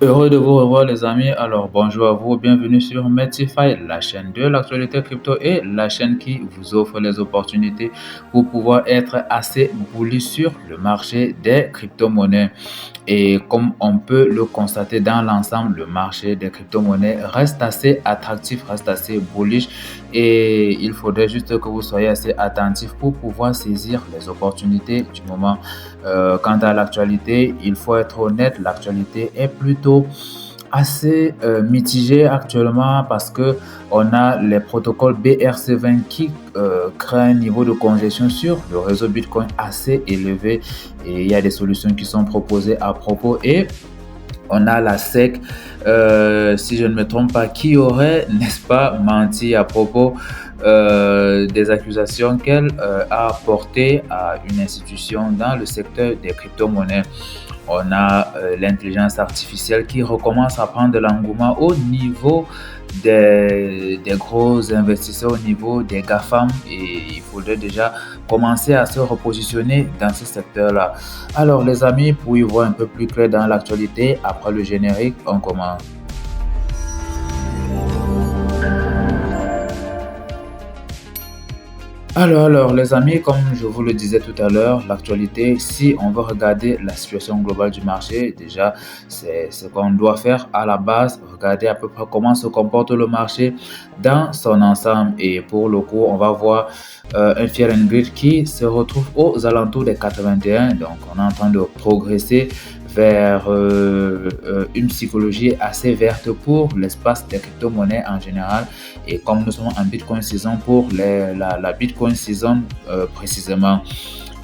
Heureux de vous revoir les amis. Alors bonjour à vous, bienvenue sur Metify, la chaîne de l'actualité crypto et la chaîne qui vous offre les opportunités pour pouvoir être assez bullish sur le marché des crypto-monnaies. Et comme on peut le constater dans l'ensemble, le marché des crypto-monnaies reste assez attractif, reste assez bullish et il faudrait juste que vous soyez assez attentif pour pouvoir saisir les opportunités du moment. Quant à l'actualité, il faut être honnête, l'actualité est plutôt assez mitigée actuellement parce que on a les protocoles BRC20 qui créent un niveau de congestion sur le réseau Bitcoin assez élevé et il y a des solutions qui sont proposées à propos et on a la SEC, si je ne me trompe pas, qui aurait, n'est-ce pas, menti à propos des accusations qu'elle a portées à une institution dans le secteur des crypto-monnaies. On a l'intelligence artificielle qui recommence à prendre de l'engouement au niveau des gros investisseurs, au niveau des GAFAM, et il faudrait déjà commencer à se repositionner dans ce secteur-là. Alors les amis, pour y voir un peu plus clair dans l'actualité, après le générique, on commence. Alors, les amis, comme je vous le disais tout à l'heure, l'actualité, si on veut regarder la situation globale du marché, déjà, c'est ce qu'on doit faire à la base, regarder à peu près comment se comporte le marché dans son ensemble. Et pour le coup, on va voir un Fear and Greed qui se retrouve aux alentours des 81. Donc, on est en train de progresser vers une psychologie assez verte pour l'espace des crypto-monnaies en général. Et comme nous sommes en Bitcoin Season pour la Bitcoin Season précisément.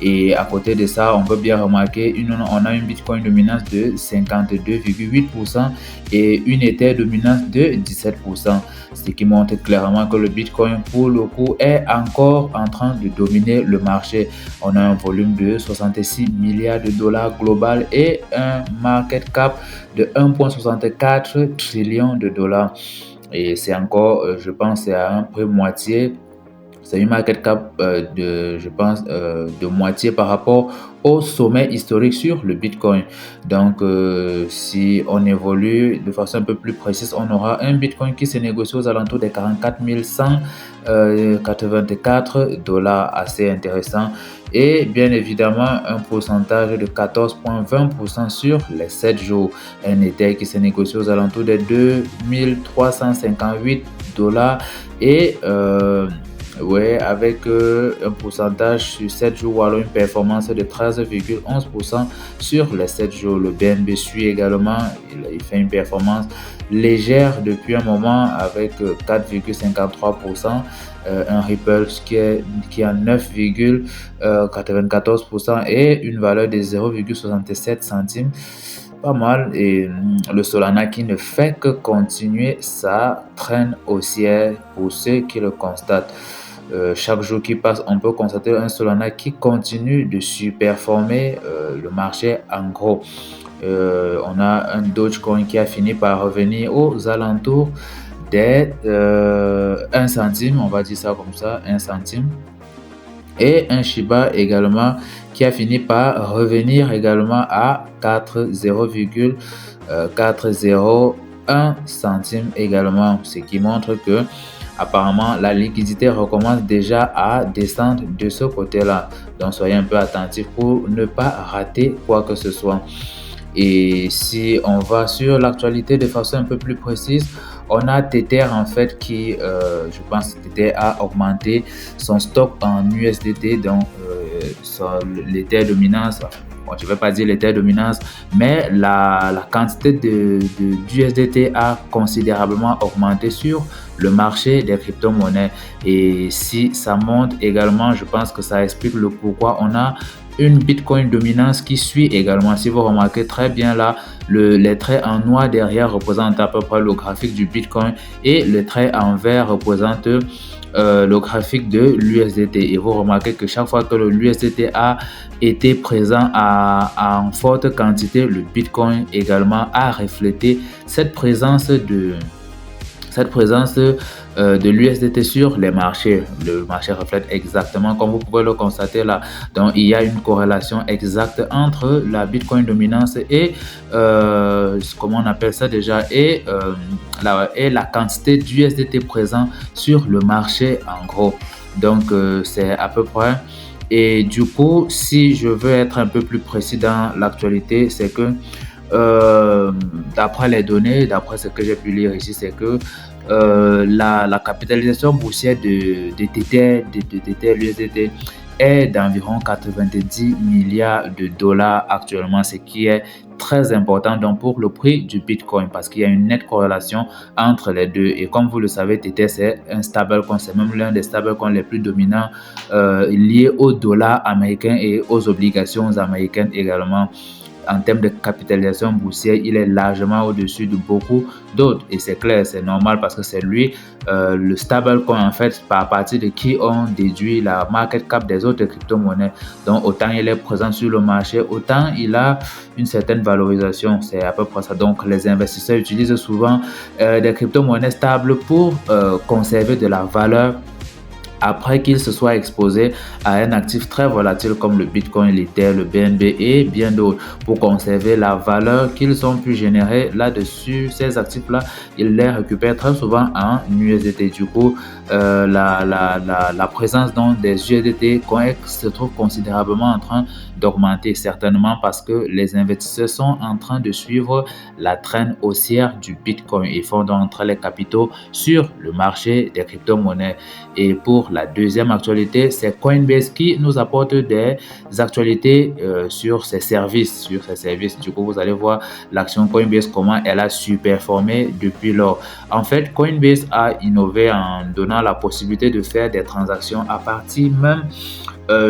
Et à côté de ça, on peut bien remarquer, on a une Bitcoin dominance de 52,8% et une Ether dominance de 17%. Ce qui montre clairement que le Bitcoin, pour le coup, est encore en train de dominer le marché. On a un volume de 66 milliards de dollars global et un market cap de 1,64 trillion de dollars. Et c'est encore, je pense, c'est à un prix moitié. C'est une market cap je pense, de moitié par rapport au sommet historique sur le Bitcoin. Donc, si on évolue de façon un peu plus précise, on aura un Bitcoin qui se négocie aux alentours des 44 184 dollars, assez intéressant. Et bien évidemment, un pourcentage de 14,20% sur les 7 jours. Un Ether qui se négocie aux alentours des 2358 dollars et ouais, avec un pourcentage sur 7 jours ou alors une performance de 13,11% sur les 7 jours. Le BNB suit également, il fait une performance légère depuis un moment avec 4,53%. Un Ripple qui a 9,94% et une valeur de 0,67 centimes. Pas mal. Et le Solana qui ne fait que continuer sa traîne haussière pour ceux qui le constatent. Chaque jour qui passe, on peut constater un Solana qui continue de surperformer le marché en gros. On a un Dogecoin qui a fini par revenir aux alentours des 1 centime, on va dire ça comme ça, 1 centime. Et un Shiba également qui a fini par revenir également à 0,401 centime également, ce qui montre que apparemment la liquidité recommence déjà à descendre de ce côté-là. Donc soyez un peu attentifs pour ne pas rater quoi que ce soit. Et si on va sur l'actualité de façon un peu plus précise, on a Tether en fait qui, je pense que Tether a augmenté son stock en USDT, donc l'Ether dominance, bon, je ne vais pas dire l'Ether dominance, mais la quantité d'USDT a considérablement augmenté sur le marché des crypto-monnaies. Et si ça monte également, je pense que ça explique le pourquoi on a une Bitcoin dominance qui suit également. Si vous remarquez très bien là, les traits en noir derrière représentent à peu près le graphique du Bitcoin et le trait en vert représente le graphique de l'USDT. Et vous remarquez que chaque fois que l'USDT a été présent en forte quantité, le Bitcoin également a reflété cette présence de l'USDT sur les marchés. Le marché reflète exactement, comme vous pouvez le constater là. Donc, il y a une corrélation exacte entre la Bitcoin dominance et, comment on appelle ça déjà, et la quantité d'USDT présent sur le marché en gros. Donc, c'est à peu près. Et du coup, si je veux être un peu plus précis dans l'actualité, c'est que d'après les données, d'après ce que j'ai pu lire ici, c'est que la capitalisation boursière de Tether, de Tether, l'USDT, est d'environ 90 milliards de dollars actuellement, ce qui est très important donc pour le prix du Bitcoin parce qu'il y a une nette corrélation entre les deux. Et comme vous le savez, Tether, c'est un stablecoin, c'est même l'un des stablecoins les plus dominants liés au dollar américain et aux obligations américaines également. En termes de capitalisation boursière, il est largement au-dessus de beaucoup d'autres. Et c'est clair, c'est normal parce que c'est lui, le stablecoin, en fait, par partir de qui on déduit la market cap des autres crypto-monnaies. Donc, autant il est présent sur le marché, autant il a une certaine valorisation. C'est à peu près ça. Donc, les investisseurs utilisent souvent des crypto-monnaies stables pour conserver de la valeur après qu'il se soit exposé à un actif très volatile comme le Bitcoin, l'Ether, le BNB et bien d'autres pour conserver la valeur qu'ils ont pu générer là-dessus. Ces actifs-là, ils les récupèrent très souvent en USDT. Du coup, la présence donc des USDT se trouve considérablement en train d'augmenter, certainement parce que les investisseurs sont en train de suivre la traîne haussière du Bitcoin et font donc entrer les capitaux sur le marché des crypto-monnaies. Et pour la deuxième actualité, c'est Coinbase qui nous apporte des actualités sur ses services. Du coup, vous allez voir l'action Coinbase, comment elle a surperformé depuis lors. En fait, Coinbase a innové en donnant la possibilité de faire des transactions à partir même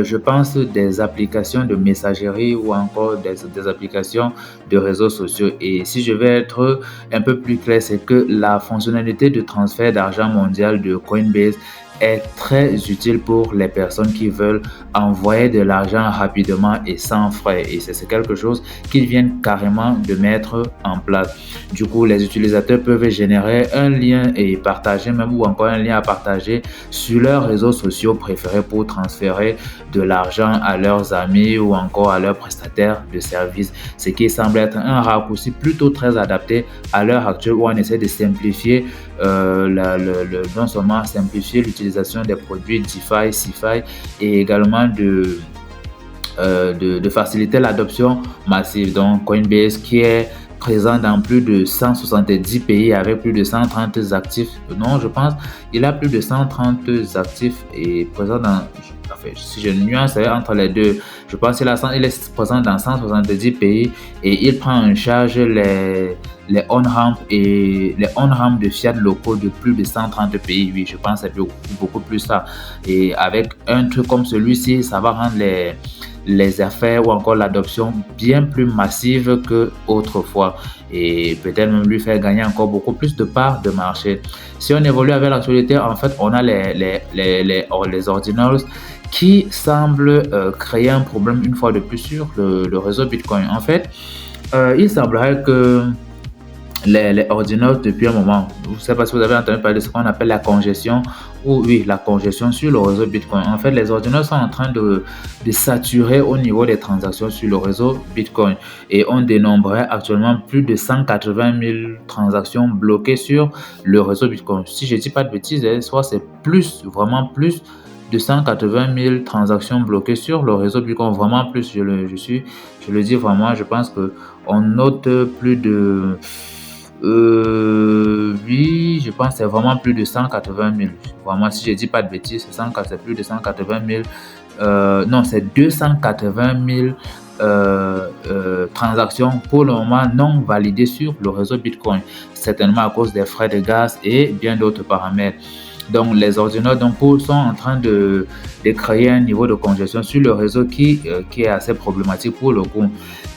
je pense des applications de messagerie ou encore des applications de réseaux sociaux. Et si je vais être un peu plus clair, c'est que la fonctionnalité de transfert d'argent mondial de Coinbase est très utile pour les personnes qui veulent envoyer de l'argent rapidement et sans frais. Et c'est quelque chose qu'ils viennent carrément de mettre en place. Du coup, les utilisateurs peuvent générer un lien et partager même ou encore un lien à partager sur leurs réseaux sociaux préférés pour transférer de l'argent à leurs amis ou encore à leurs prestataires de services. Ce qui semble être un raccourci plutôt très adapté à l'heure actuelle où on essaie de simplifier non seulement simplifier l'utilisation des produits DeFi, CeFi et également de faciliter l'adoption massive. Donc Coinbase qui est présent dans plus de 170 pays avec plus de 130 actifs. Non, je pense il a plus de 130 actifs et présent dans, enfin, si je nuance entre les deux, je pense qu'il est présent dans 170 pays et il prend en charge les on-ramps et les on-ramps de fiat locaux de plus de 130 pays. Oui, je pense que c'est beaucoup plus ça. Et avec un truc comme celui-ci, ça va rendre les affaires ou encore l'adoption bien plus massive qu'autrefois et peut-être même lui faire gagner encore beaucoup plus de parts de marché. Si on évolue avec l'actualité, en fait, on a les ordinals qui semblent créer un problème une fois de plus sur le réseau Bitcoin. En fait, il semblerait que les ordinals depuis un moment. Je ne sais pas si vous avez entendu parler de ce qu'on appelle la congestion la congestion sur le réseau Bitcoin. En fait, les ordinals sont en train de saturer au niveau des transactions sur le réseau Bitcoin et on dénombrait actuellement plus de 180 000 transactions bloquées sur le réseau Bitcoin. Si je ne dis pas de bêtises, soit c'est vraiment plus de 180 000 transactions bloquées sur le réseau Bitcoin, vraiment plus, je le dis vraiment, je pense qu'on note plus de oui, je pense que c'est vraiment plus de 180 000. Vraiment, si je ne dis pas de bêtises, c'est plus de 180 000. Non, c'est 280 000 transactions pour le moment non validées sur le réseau Bitcoin. Certainement à cause des frais de gaz et bien d'autres paramètres. Donc, les ordinateurs sont en train de créer un niveau de congestion sur le réseau qui est assez problématique pour le coup.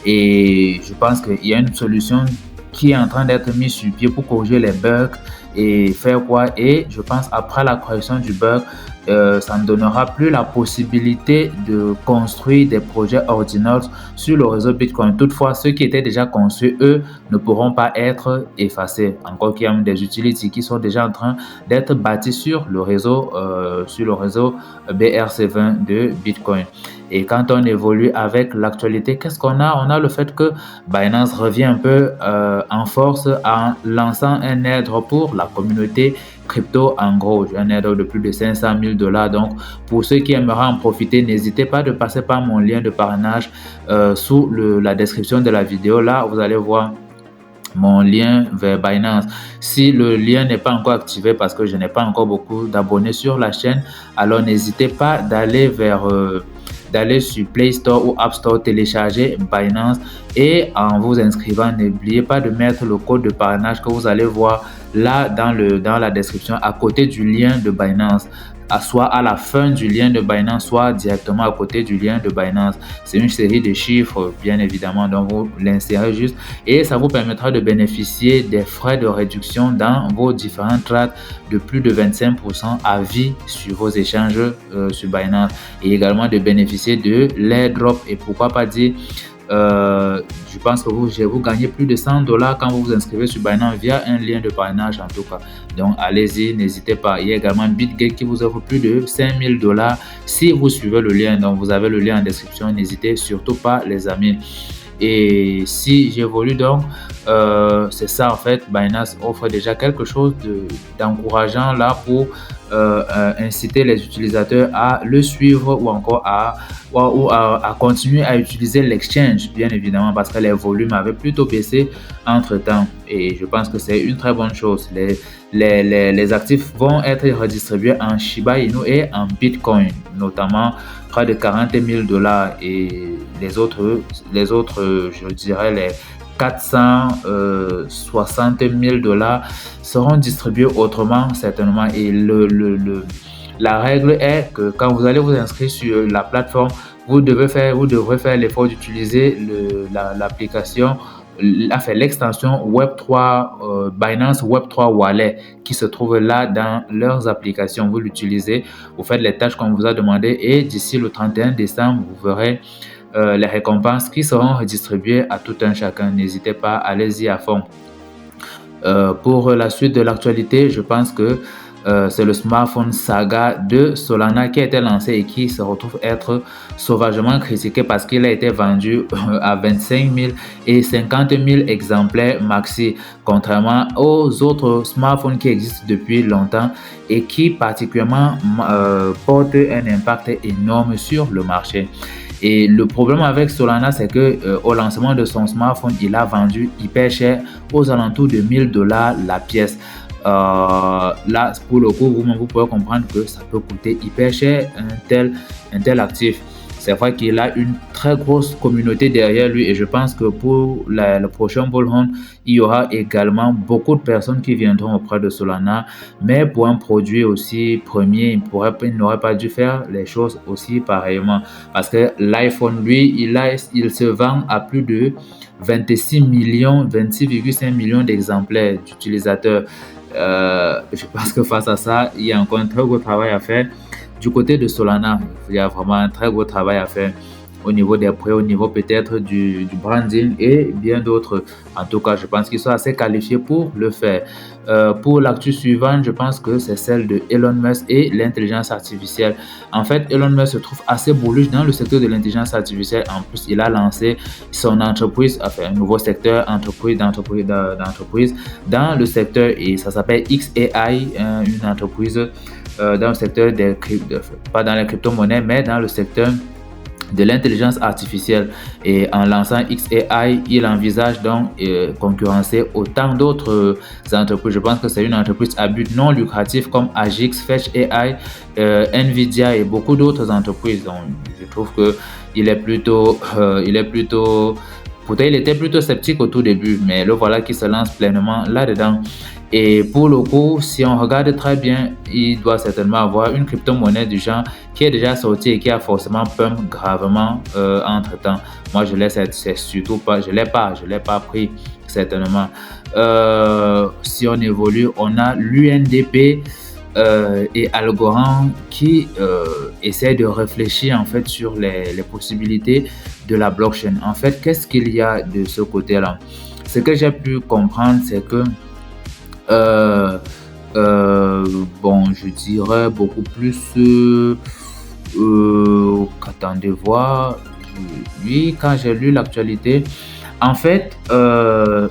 Et je pense qu'il y a une solution qui est en train d'être mise sur pied pour corriger les bugs et faire quoi. Et je pense après la correction du bug, ça ne donnera plus la possibilité de construire des projets ordinals sur le réseau Bitcoin. Toutefois, ceux qui étaient déjà construits, eux, ne pourront pas être effacés. Encore qu'il y a des utilities qui sont déjà en train d'être bâtis sur le réseau BRC20 de Bitcoin. Et quand on évolue avec l'actualité, qu'est-ce qu'on a? On a le fait que Binance revient un peu en force en lançant un airdrop pour la communauté crypto, en gros, un airdrop de plus de 500 000 $. Donc, pour ceux qui aimeraient en profiter, n'hésitez pas de passer par mon lien de parrainage sous la description de la vidéo. Là, vous allez voir mon lien vers Binance. Si le lien n'est pas encore activé parce que je n'ai pas encore beaucoup d'abonnés sur la chaîne, alors n'hésitez pas d'aller sur Play Store ou App Store, télécharger Binance et en vous inscrivant, n'oubliez pas de mettre le code de parrainage que vous allez voir là dans la description à côté du lien de Binance. Soit à la fin du lien de Binance, soit directement à côté du lien de Binance. C'est une série de chiffres, bien évidemment, donc vous l'insérez juste et ça vous permettra de bénéficier des frais de réduction dans vos différents trades de plus de 25% à vie sur vos échanges sur Binance et également de bénéficier de l'airdrop et pourquoi pas dire je pense que vous gagnez plus de 100 $ quand vous vous inscrivez sur Binance via un lien de parrainage en tout cas. Donc allez-y, n'hésitez pas. Il y a également BitGate qui vous offre plus de 5000 $ si vous suivez le lien. Donc vous avez le lien en description. N'hésitez surtout pas les amis. Et si j'évolue donc, c'est ça en fait, Binance offre déjà quelque chose d'encourageant là pour inciter les utilisateurs à le suivre ou encore à continuer à utiliser l'exchange, bien évidemment, parce que les volumes avaient plutôt baissé entre-temps. Et je pense que c'est une très bonne chose. Les actifs vont être redistribués en Shiba Inu et en Bitcoin, notamment près de 40 000 $ et les autres, je dirais les 460 000 $ seront distribués autrement certainement. Et la règle est que quand vous allez vous inscrire sur la plateforme, vous devrez faire l'effort d'utiliser l'application, l'extension Web3, Binance Web3 Wallet qui se trouve là dans leurs applications. Vous l'utilisez, vous faites les tâches qu'on vous a demandé et d'ici le 31 décembre, vous verrez les récompenses qui seront redistribuées à tout un chacun. N'hésitez pas, allez-y à fond. Pour la suite de l'actualité, je pense que c'est le smartphone Saga de Solana qui a été lancé et qui se retrouve être sauvagement critiqué parce qu'il a été vendu à 25 000 et 50 000 exemplaires maxi, contrairement aux autres smartphones qui existent depuis longtemps et qui particulièrement portent un impact énorme sur le marché. Et le problème avec Solana, c'est que au lancement de son smartphone, il a vendu hyper cher, aux alentours de 1000 $ la pièce. Là, pour le coup, vous pouvez comprendre que ça peut coûter hyper cher un tel actif. C'est vrai qu'il a une très grosse communauté derrière lui et je pense que pour le prochain bull run, il y aura également beaucoup de personnes qui viendront auprès de Solana. Mais pour un produit aussi premier, il n'aurait pas dû faire les choses aussi pareillement. Parce que l'iPhone, lui, il se vend à plus de 26,5 millions d'exemplaires d'utilisateurs. Je pense que face à ça, il y a encore un très gros travail à faire. Du côté de Solana, il y a vraiment un très gros travail à faire au niveau des prix, au niveau peut-être du branding et bien d'autres. En tout cas, je pense qu'ils sont assez qualifiés pour le faire. Pour l'actu suivante, je pense que c'est celle de Elon Musk et l'intelligence artificielle. En fait, Elon Musk se trouve assez bullish dans le secteur de l'intelligence artificielle. En plus, il a lancé son entreprise, enfin un nouveau secteur d'entreprise dans le secteur et ça s'appelle XAI, une entreprise dans le secteur pas dans les crypto-monnaies, mais dans le secteur de l'intelligence artificielle. Et en lançant XAI, il envisage donc concurrencer autant d'autres entreprises. Je pense que c'est une entreprise à but non lucratif comme Agix, Fetch AI, Nvidia et beaucoup d'autres entreprises. Donc, je trouve que il est plutôt pourtant il était plutôt sceptique au tout début, mais le voilà qui se lance pleinement là-dedans. Et pour le coup, si on regarde très bien, il doit certainement avoir une crypto-monnaie du genre qui est déjà sortie et qui a forcément pump gravement entre-temps. Moi, je l'ai surtout pas, je l'ai pas pris certainement. Si on évolue, on a l'UNDP et Algorand qui essaie de réfléchir en fait sur les possibilités de la blockchain. En fait, qu'est-ce qu'il y a de ce côté-là? Ce que j'ai pu comprendre, c'est que euh, bon, je dirais beaucoup plus. Attendez voir. Oui, quand j'ai lu l'actualité, en fait,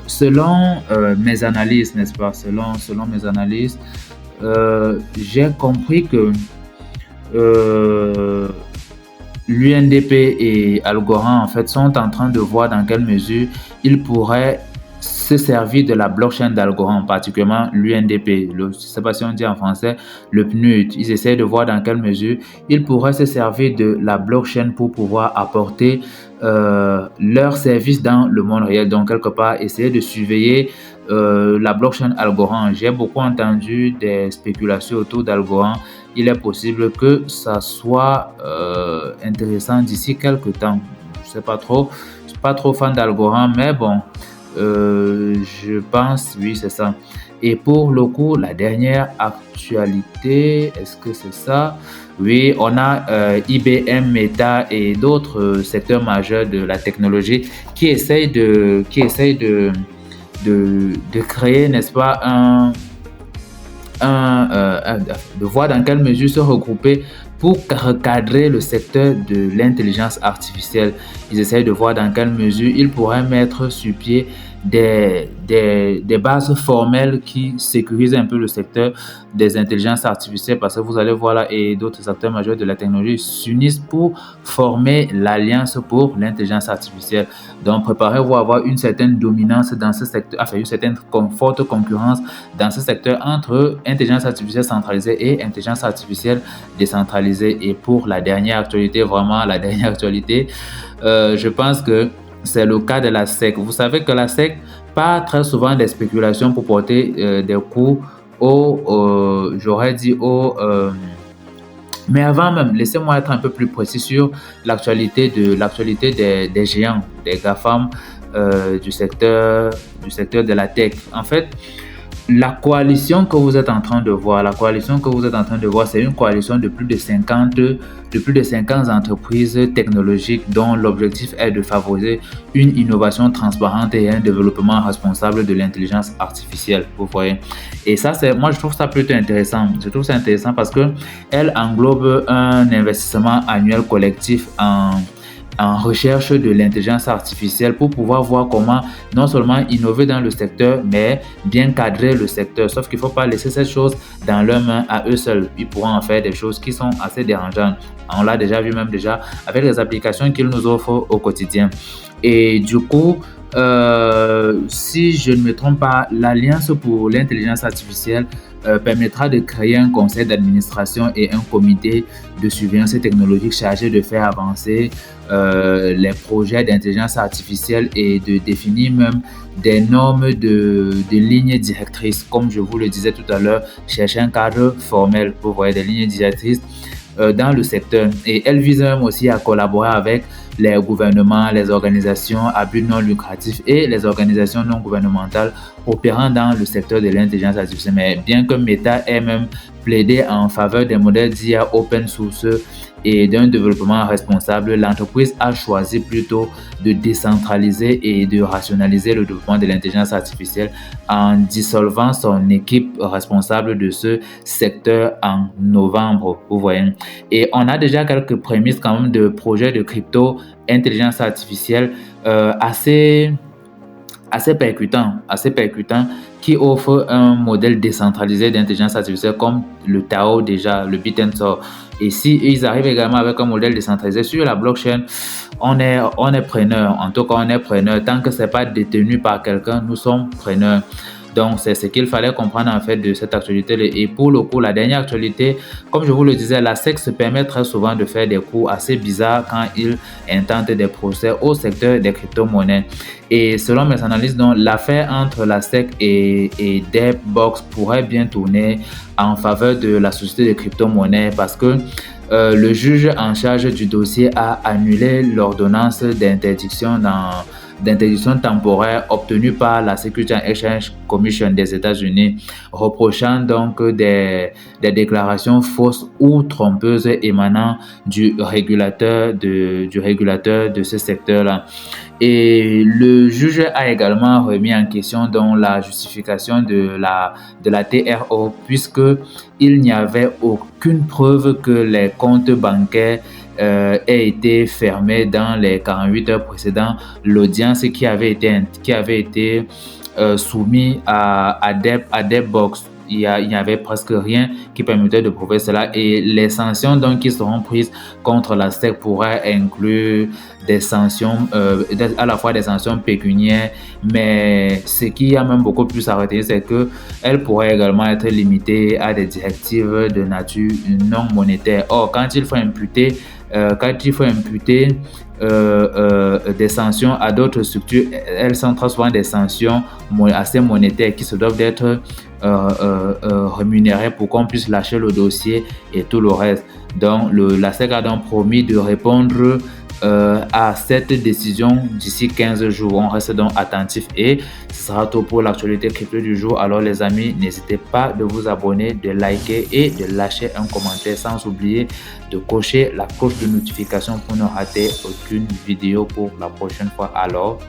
selon mes analyses, n'est-ce pas, selon mes analyses, j'ai compris que euh, l'UNDP et Algorand en fait sont en train de voir dans quelle mesure ils pourraient se servir de la blockchain d'Algorand, particulièrement l'UNDP. Je ne sais pas si on dit en français le PNUD. Ils essaient de voir dans quelle mesure ils pourraient se servir de la blockchain pour pouvoir apporter leurs services dans le monde réel. Donc, quelque part, essayer de surveiller la blockchain Algorand. J'ai beaucoup entendu des spéculations autour d'Algorand. Il est possible que ça soit intéressant d'ici quelques temps. Je ne sais pas trop. Je ne suis pas trop fan d'Algorand, mais bon, je pense, oui, c'est ça. Et pour le coup, la dernière actualité, est-ce que c'est ça? Oui, on a IBM, Meta et d'autres secteurs majeurs de la technologie qui essayent de créer, n'est-ce pas, de voir dans quelle mesure se regrouper pour recadrer le secteur de l'intelligence artificielle. Ils essayent de voir dans quelle mesure ils pourraient mettre sur pied des bases formelles qui sécurisent un peu le secteur des intelligences artificielles, parce que vous allez voir là, et d'autres acteurs majeurs de la technologie s'unissent pour former l'Alliance pour l'intelligence artificielle. Donc, préparez-vous à avoir une certaine dominance dans ce secteur, enfin une certaine forte concurrence dans ce secteur entre intelligence artificielle centralisée et intelligence artificielle décentralisée. Et pour la dernière actualité, vraiment la dernière actualité, je pense que c'est le cas de la SEC. Vous savez que la SEC part très souvent des spéculations pour porter des coups j'aurais dit mais avant même, laissez-moi être un peu plus précis sur l'actualité des géants, des GAFAM du secteur de la tech. En fait, la coalition que vous êtes en train de voir, c'est une coalition de plus de 50 entreprises technologiques dont l'objectif est de favoriser une innovation transparente et un développement responsable de l'intelligence artificielle. Vous voyez. Et ça, moi, je trouve ça plutôt intéressant. Je trouve ça intéressant parce que elle englobe un investissement annuel collectif en recherche de l'intelligence artificielle pour pouvoir voir comment non seulement innover dans le secteur, mais bien cadrer le secteur. Sauf qu'il ne faut pas laisser cette chose dans leurs mains à eux seuls. Ils pourront en faire des choses qui sont assez dérangeantes. On l'a déjà vu même avec les applications qu'ils nous offrent au quotidien. Et du coup, si je ne me trompe pas, l'Alliance pour l'intelligence artificielle permettra de créer un conseil d'administration et un comité de surveillance technologique chargé de faire avancer les projets d'intelligence artificielle et de définir même des normes de lignes directrices. Comme je vous le disais tout à l'heure, chercher un cadre formel pour voir des lignes directrices dans le secteur. Et elle vise même aussi à collaborer avec les gouvernements, les organisations à but non lucratif et les organisations non gouvernementales opérant dans le secteur de l'intelligence artificielle. Mais bien que Meta ait même plaidé en faveur des modèles d'IA open source et d'un développement responsable, l'entreprise a choisi plutôt de décentraliser et de rationaliser le développement de l'intelligence artificielle en dissolvant son équipe responsable de ce secteur en novembre. Vous voyez. Et on a déjà quelques prémices quand même de projets de crypto intelligence artificielle assez percutant, qui offre un modèle décentralisé d'intelligence artificielle comme le Tao déjà, le Bitensor. Et si ils arrivent également avec un modèle décentralisé sur la blockchain, on est preneur. En tout cas, on est preneur. Tant que c'est pas détenu par quelqu'un, nous sommes preneurs. Donc, c'est ce qu'il fallait comprendre en fait de cette actualité. Et pour le coup, la dernière actualité, comme je vous le disais, la SEC se permet très souvent de faire des coups assez bizarres quand ils intentent des procès au secteur des crypto-monnaies. Et selon mes analyses, donc, l'affaire entre la SEC et Debbox pourrait bien tourner en faveur de la société de crypto-monnaies parce que le juge en charge du dossier a annulé l'ordonnance d'interdiction d'interdiction temporaire obtenue par la Securities and Exchange Commission des États-Unis, reprochant donc des déclarations fausses ou trompeuses émanant du régulateur de ce secteur-là. Et le juge a également remis en question donc la justification de la TRO, puisqu'il n'y avait aucune preuve que les comptes bancaires aient été fermés dans les 48 heures précédant l'audience qui avait été soumise à des box. Il n'y avait presque rien qui permettait de prouver cela, et les sanctions donc qui seront prises contre la SEC pourraient inclure des sanctions, à la fois des sanctions pécuniaires, mais ce qui a même beaucoup plus à retenir, c'est qu'elles pourraient également être limitées à des directives de nature non monétaire. Or, quand il faut imputer des sanctions à d'autres structures, elles sont très souvent des sanctions assez monétaires qui se doivent d'être rémunérées pour qu'on puisse lâcher le dossier et tout le reste. Donc, la SEC a donc promis de répondre à cette décision d'ici 15 jours. On reste donc attentif, et ce sera tout pour l'actualité crypto du jour. Alors les amis, n'hésitez pas de vous abonner, de liker et de lâcher un commentaire, sans oublier de cocher la cloche de notification pour ne rater aucune vidéo pour la prochaine fois. Alors,